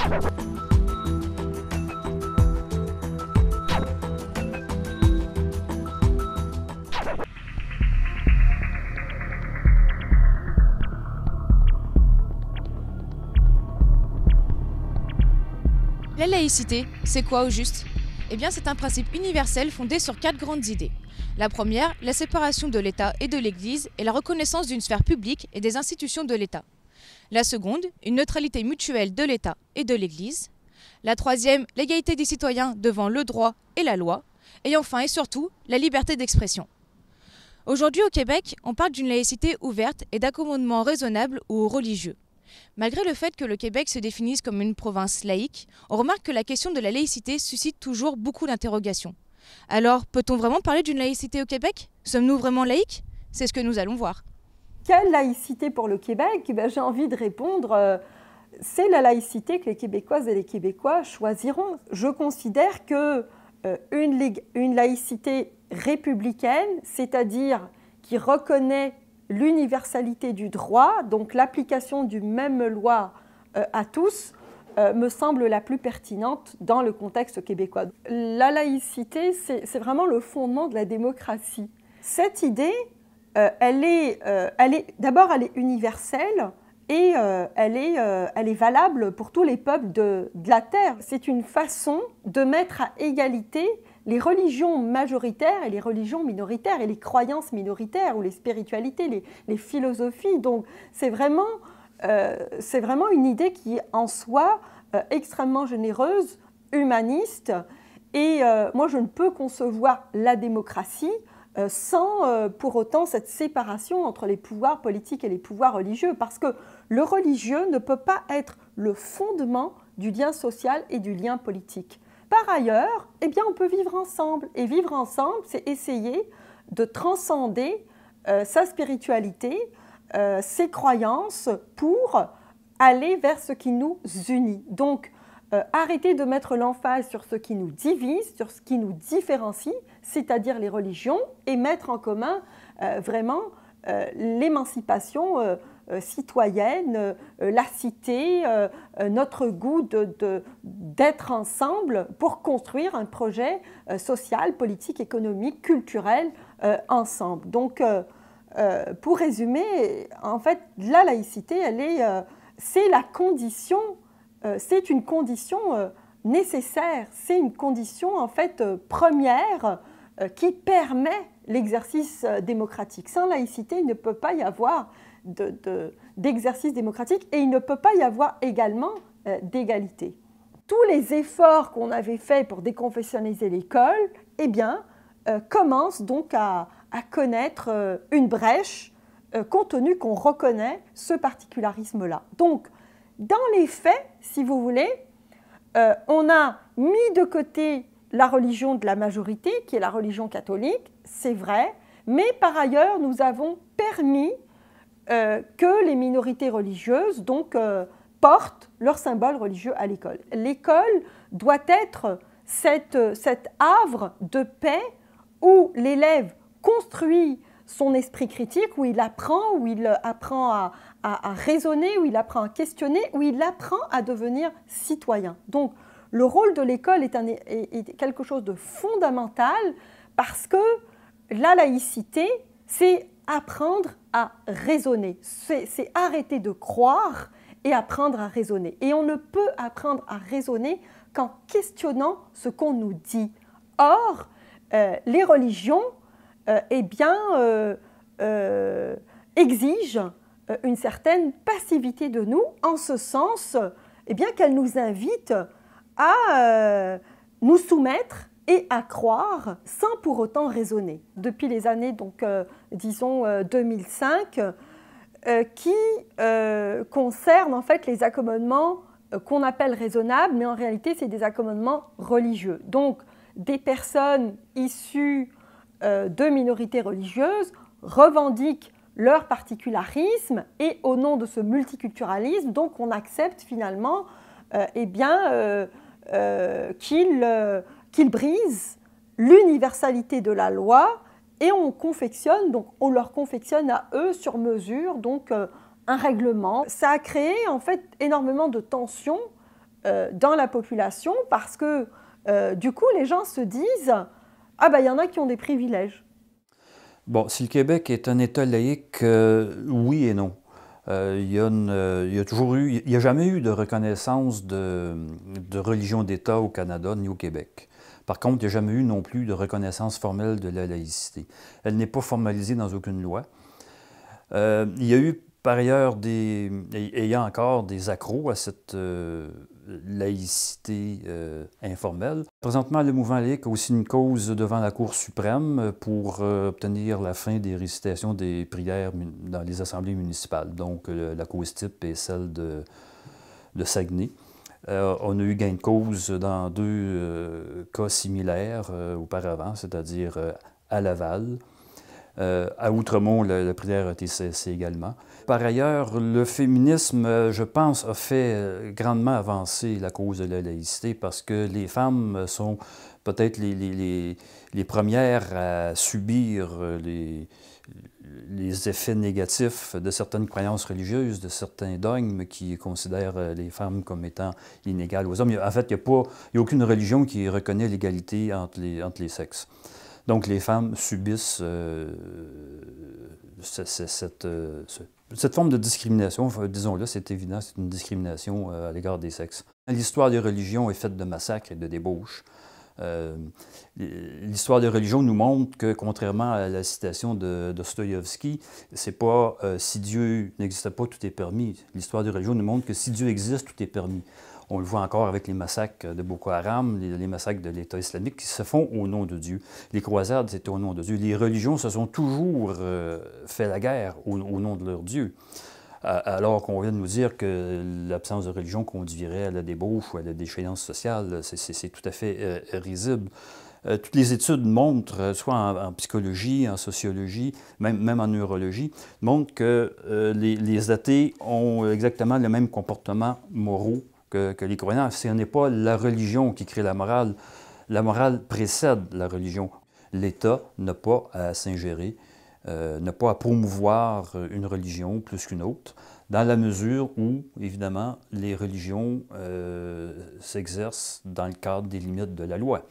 La laïcité, c'est quoi au juste? Eh bien, c'est un principe universel fondé sur 4 grandes idées. La première, la séparation de l'État et de l'Église et la reconnaissance d'une sphère publique et des institutions de l'État. La seconde, une neutralité mutuelle de l'État et de l'Église. La troisième, l'égalité des citoyens devant le droit et la loi. Et enfin et surtout, la liberté d'expression. Aujourd'hui au Québec, on parle d'une laïcité ouverte et d'accommodement raisonnable ou religieux. Malgré le fait que le Québec se définisse comme une province laïque, on remarque que la question de la laïcité suscite toujours beaucoup d'interrogations. Alors, peut-on vraiment parler d'une laïcité au Québec? Sommes-nous vraiment laïcs? C'est ce que nous allons voir. Quelle laïcité pour le Québec? J'ai envie de répondre, c'est la laïcité que les Québécoises et les Québécois choisiront. Je considère que une laïcité républicaine, c'est-à-dire qui reconnaît l'universalité du droit, donc l'application d'une même loi à tous, me semble la plus pertinente dans le contexte québécois. La laïcité, c'est vraiment le fondement de la démocratie. Cette idée, d'abord, elle est universelle et elle est valable pour tous les peuples de la Terre. C'est une façon de mettre à égalité les religions majoritaires et les religions minoritaires et les croyances minoritaires ou les spiritualités, les philosophies. Donc c'est vraiment une idée qui est en soi extrêmement généreuse, humaniste. Et moi, je ne peux concevoir la démocratie sans pour autant cette séparation entre les pouvoirs politiques et les pouvoirs religieux, parce que le religieux ne peut pas être le fondement du lien social et du lien politique. Par ailleurs, eh bien, on peut vivre ensemble. Et vivre ensemble, c'est essayer de transcender sa spiritualité, ses croyances, pour aller vers ce qui nous unit. Donc, arrêter de mettre l'emphase sur ce qui nous divise, sur ce qui nous différencie, c'est-à-dire les religions, et mettre en commun vraiment l'émancipation citoyenne, la cité, notre goût d'être ensemble pour construire un projet social, politique, économique, culturel ensemble. Donc, pour résumer, en fait, la laïcité, c'est la condition, c'est une condition nécessaire, c'est une condition en fait première qui permet l'exercice démocratique. Sans laïcité, il ne peut pas y avoir d'exercice démocratique et il ne peut pas y avoir également d'égalité. Tous les efforts qu'on avait faits pour déconfessionnaliser l'école, eh bien, commencent donc à connaître une brèche compte tenu qu'on reconnaît ce particularisme-là. Donc, dans les faits, si vous voulez, on a mis de côté la religion de la majorité, qui est la religion catholique, c'est vrai, mais par ailleurs, nous avons permis que les minorités religieuses portent leur symbole religieux à l'école. L'école doit être cet havre de paix où l'élève construit son esprit critique, où il apprend à raisonner, où il apprend à questionner, où il apprend à devenir citoyen. Donc, le rôle de l'école est quelque chose de fondamental parce que la laïcité, c'est apprendre à raisonner, c'est arrêter de croire et apprendre à raisonner. Et on ne peut apprendre à raisonner qu'en questionnant ce qu'on nous dit. Or, les religions exigent une certaine passivité de nous, en ce sens qu'elles nous invitent à nous soumettre et à croire sans pour autant raisonner. Depuis les années, disons 2005, qui concernent en fait les accommodements qu'on appelle raisonnables, mais en réalité c'est des accommodements religieux. Donc des personnes issues de minorités religieuses revendiquent leur particularisme et au nom de ce multiculturalisme, donc on accepte finalement qu'ils brisent l'universalité de la loi et on leur confectionne à eux sur mesure un règlement. Ça a créé en fait énormément de tensions dans la population parce que du coup, les gens se disent « Ah ben, il y en a qui ont des privilèges ». Bon, si le Québec est un État laïque, oui et non. Il y a toujours eu, il n'y a jamais eu de reconnaissance de religion d'État au Canada ni au Québec. Par contre, il n'y a jamais eu non plus de reconnaissance formelle de la laïcité. Elle n'est pas formalisée dans aucune loi. Il y a eu par ailleurs et il y a encore des accros à cette laïcité informelle. Présentement, le mouvement laïque a aussi une cause devant la Cour suprême pour obtenir la fin des récitations des prières dans les assemblées municipales. Donc, la cause type est celle de Saguenay. On a eu gain de cause dans deux cas similaires auparavant, c'est-à-dire à Laval. À Outremont, la prière a été cessée également. Par ailleurs, le féminisme, je pense, a fait grandement avancer la cause de la laïcité parce que les femmes sont peut-être les premières à subir les effets négatifs de certaines croyances religieuses, de certains dogmes qui considèrent les femmes comme étant inégales aux hommes. En fait, il n'y a aucune religion qui reconnaît l'égalité entre les sexes. Donc, les femmes subissent cette forme de discrimination. Disons-le, c'est évident, c'est une discrimination à l'égard des sexes. L'histoire des religions est faite de massacres et de débauches. L'histoire des religions nous montre que, contrairement à la citation de Dostoïevski, c'est pas si Dieu n'existe pas, tout est permis. L'histoire des religions nous montre que si Dieu existe, tout est permis. On le voit encore avec les massacres de Boko Haram, les massacres de l'État islamique qui se font au nom de Dieu. Les croisades, c'était au nom de Dieu. Les religions se sont toujours fait la guerre au nom de leur Dieu. Alors qu'on vient de nous dire que l'absence de religion conduirait à la débauche ou à la déchéance sociale, c'est tout à fait risible. Toutes les études montrent, soit en psychologie, en sociologie, même en neurologie, montrent que les athées ont exactement le même comportement moraux que les croyants. Ce n'est pas la religion qui crée la morale précède la religion. L'État n'a pas à s'ingérer, n'a pas à promouvoir une religion plus qu'une autre, dans la mesure où, évidemment, les religions s'exercent dans le cadre des limites de la loi.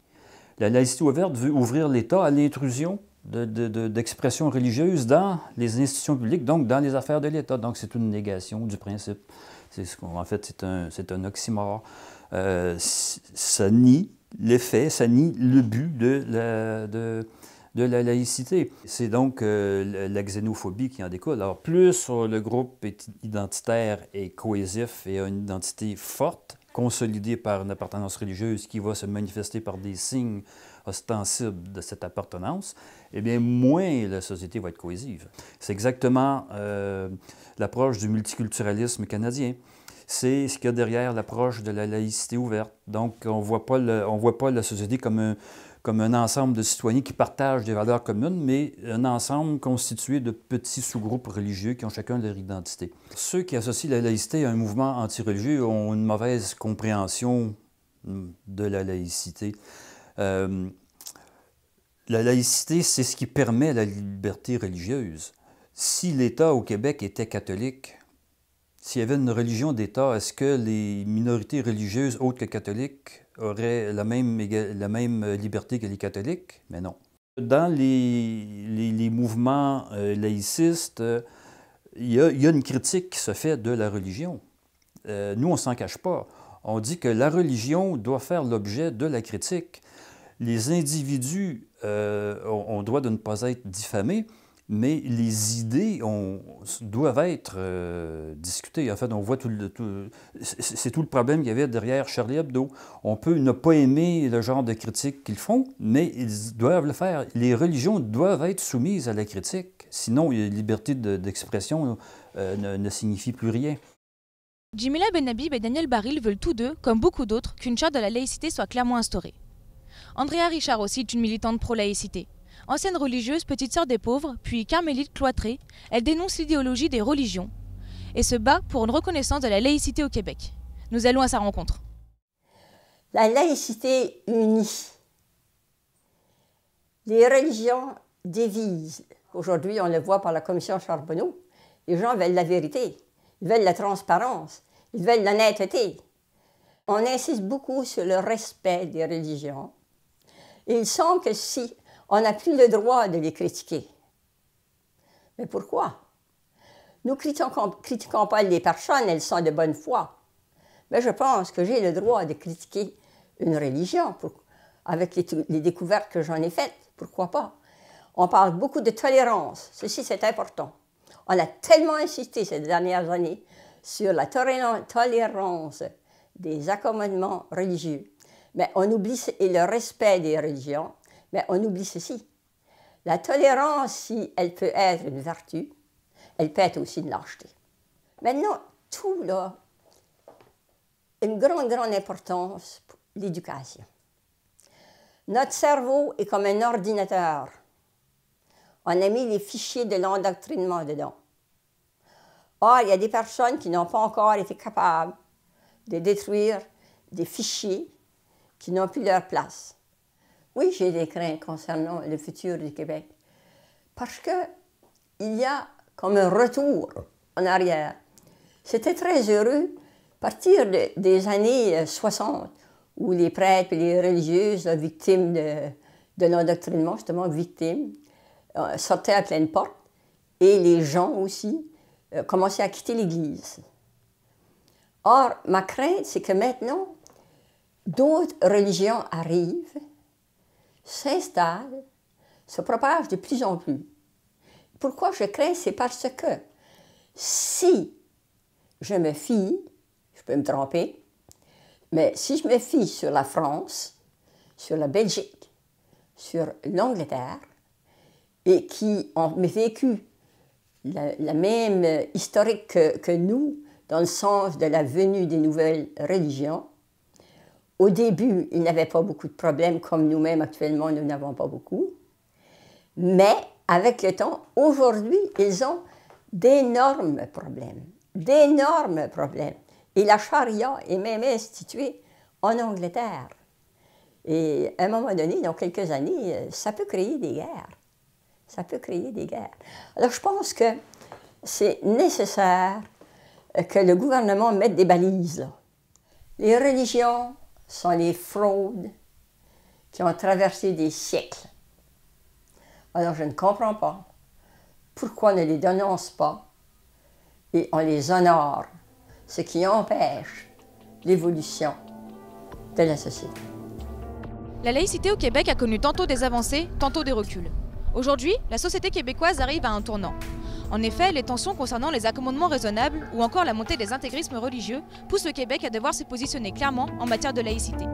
La laïcité ouverte veut ouvrir l'État à l'intrusion d'expressions religieuses dans les institutions publiques, donc dans les affaires de l'État. Donc, c'est une négation du principe. En fait, c'est un oxymore. Ça nie l'effet, ça nie le but de la laïcité. C'est donc la xénophobie qui en découle. Alors, plus le groupe identitaire est cohésif et a une identité forte, consolidée par une appartenance religieuse qui va se manifester par des signes ostensibles de cette appartenance, eh bien, moins la société va être cohésive. C'est exactement l'approche du multiculturalisme canadien. C'est ce qu'il y a derrière l'approche de la laïcité ouverte. Donc, on ne voit pas la société comme un ensemble de citoyens qui partagent des valeurs communes, mais un ensemble constitué de petits sous-groupes religieux qui ont chacun leur identité. Ceux qui associent la laïcité à un mouvement antireligieux ont une mauvaise compréhension de la laïcité. La laïcité, c'est ce qui permet la liberté religieuse. Si l'État au Québec était catholique, s'il y avait une religion d'État, est-ce que les minorités religieuses autres que catholiques auraient la même liberté que les catholiques? Mais non. Dans les mouvements laïcistes, il y a une critique qui se fait de la religion. Nous, on ne s'en cache pas. On dit que la religion doit faire l'objet de la critique. Les individus ont droit de ne pas être diffamés, mais les idées doivent être discutées. En fait, on voit c'est tout le problème qu'il y avait derrière Charlie Hebdo. On peut ne pas aimer le genre de critique qu'ils font, mais ils doivent le faire. Les religions doivent être soumises à la critique. Sinon, la liberté d'expression ne signifie plus rien. Djimila Benhabib et Daniel Baril veulent tous deux, comme beaucoup d'autres, qu'une charte de la laïcité soit clairement instaurée. Andrea Richard aussi est une militante pro-laïcité. Ancienne religieuse, petite sœur des pauvres, puis carmélite cloîtrée, elle dénonce l'idéologie des religions et se bat pour une reconnaissance de la laïcité au Québec. Nous allons à sa rencontre. La laïcité unit. Les religions divisent. Aujourd'hui, on le voit par la commission Charbonneau. Les gens veulent la vérité, ils veulent la transparence, ils veulent l'honnêteté. On insiste beaucoup sur le respect des religions. Et il semble que si on n'a plus le droit de les critiquer. Mais pourquoi? Nous ne critiquons pas les personnes, elles sont de bonne foi. Mais je pense que j'ai le droit de critiquer une religion avec les découvertes que j'en ai faites. Pourquoi pas? On parle beaucoup de tolérance. Ceci, c'est important. On a tellement insisté ces dernières années sur la tolérance des accommodements religieux. Mais on oublie, et le respect des religions, mais on oublie ceci. La tolérance, si elle peut être une vertu, elle peut être aussi une lâcheté. Maintenant, tout là, une grande importance pour l'éducation. Notre cerveau est comme un ordinateur. On a mis les fichiers de l'endoctrinement dedans. Or, il y a des personnes qui n'ont pas encore été capables de détruire des fichiers qui n'ont plus leur place. Oui, j'ai des craintes concernant le futur du Québec, parce qu'il y a comme un retour en arrière. C'était très heureux à partir des années 60, où les prêtres et les religieuses, victimes de l'endoctrinement, justement victimes, sortaient à pleine porte, et les gens aussi commençaient à quitter l'Église. Or, ma crainte, c'est que maintenant, d'autres religions arrivent, s'installent, se propagent de plus en plus. Pourquoi je crains? C'est parce que si je me fie, je peux me tromper, mais si je me fie sur la France, sur la Belgique, sur l'Angleterre, et qui ont vécu la même historique que nous, dans le sens de la venue des nouvelles religions, au début, ils n'avaient pas beaucoup de problèmes, comme nous-mêmes actuellement, nous n'avons pas beaucoup. Mais avec le temps, aujourd'hui, ils ont d'énormes problèmes. D'énormes problèmes. Et la charia est même instituée en Angleterre. Et à un moment donné, dans quelques années, ça peut créer des guerres. Ça peut créer des guerres. Alors je pense que c'est nécessaire que le gouvernement mette des balises, là. Les religions sont les fraudes qui ont traversé des siècles. Alors je ne comprends pas pourquoi on ne les dénonce pas et on les honore, ce qui empêche l'évolution de la société. La laïcité au Québec a connu tantôt des avancées, tantôt des reculs. Aujourd'hui, la société québécoise arrive à un tournant. En effet, les tensions concernant les accommodements raisonnables ou encore la montée des intégrismes religieux poussent le Québec à devoir se positionner clairement en matière de laïcité.